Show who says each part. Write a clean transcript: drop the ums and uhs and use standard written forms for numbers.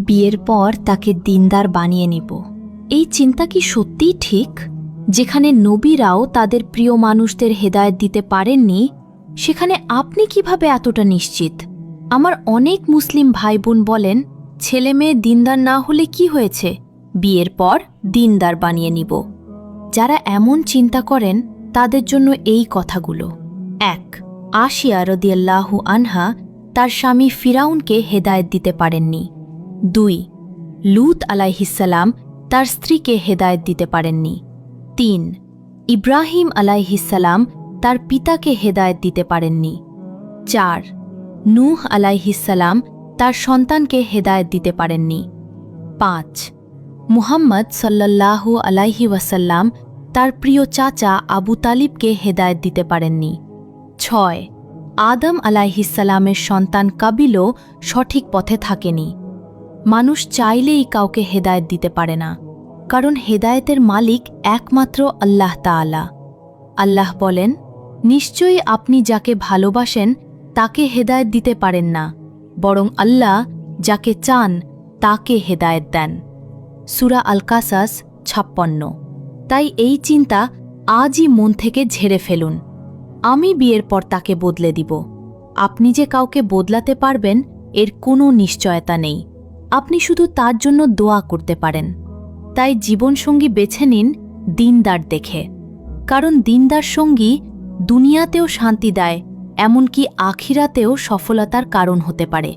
Speaker 1: বিয়ের পর তাকে দিনদার বানিয়ে নিব। এই চিন্তা কি সত্যিই ঠিক? যেখানে নবীরাও তাদের প্রিয় মানুষদের হেদায়েত দিতে পারেননি, সেখানে আপনি কিভাবে এতটা নিশ্চিত? আমার অনেক মুসলিম ভাই বোন বলেন, ছেলে মেয়ে দিনদার না হলে কি হয়েছে, বিয়ের পর দিনদার বানিয়ে নিব। যারা এমন চিন্তা করেন তাদের জন্য এই কথাগুলো। ১. আশিয়া রাদিয়াল্লাহু আনহা তার স্বামী ফিরাউনকে হেদায়েত দিতে পারেননি। ২. লূত আলাইহিসসালাম তার স্ত্রীকে হেদায়েত দিতে পারেননি। ৩. ইব্রাহিম আলাইহিসসালাম তার পিতাকে হেদায়েত দিতে পারেননি। ৪. নূহ আলাইহিসসালাম তার সন্তানকে হেদায়েত দিতে পারেননি। ৫. মুহাম্মদ সাল্লাল্লাহু আলাইহি ওয়াসাল্লাম তার প্রিয় চাচা আবু তালিবকে হেদায়েত দিতে পারেননি। ৬. আদম আলাইহিসসালামের সন্তান কাবিলও সঠিক পথে থাকেনি। মানুষ চাইলেই কাউকে হেদায়েত দিতে পারে না, কারণ হেদায়েতের মালিক একমাত্র আল্লাহ তাআলা। আল্লাহ বলেন, নিশ্চয়ই আপনি যাকে ভালোবাসেন তাকে হেদায়েত দিতে পারেন না, বরং আল্লাহ যাকে চান তাকে হেদায়েত দেন। সূরা আল কাসাস ৫৬। তাই এই চিন্তা আজই মন থেকে ঝেড়ে ফেলুন। আমি বিয়ের পর তাকে বদলে দিব। আপনি যে কাউকে বদলাতে পারবেন এর কোনো নিশ্চয়তা নেই। আপনি শুধু তার জন্য দোয়া করতে পারেন। তাই জীবনসঙ্গী বেছে নিন দিনদার দেখে, কারণ দিনদার সঙ্গী দুনিয়াতেও শান্তি দেয়, এমনকি আখিরাতেও সফলতার কারণ হতে পারে।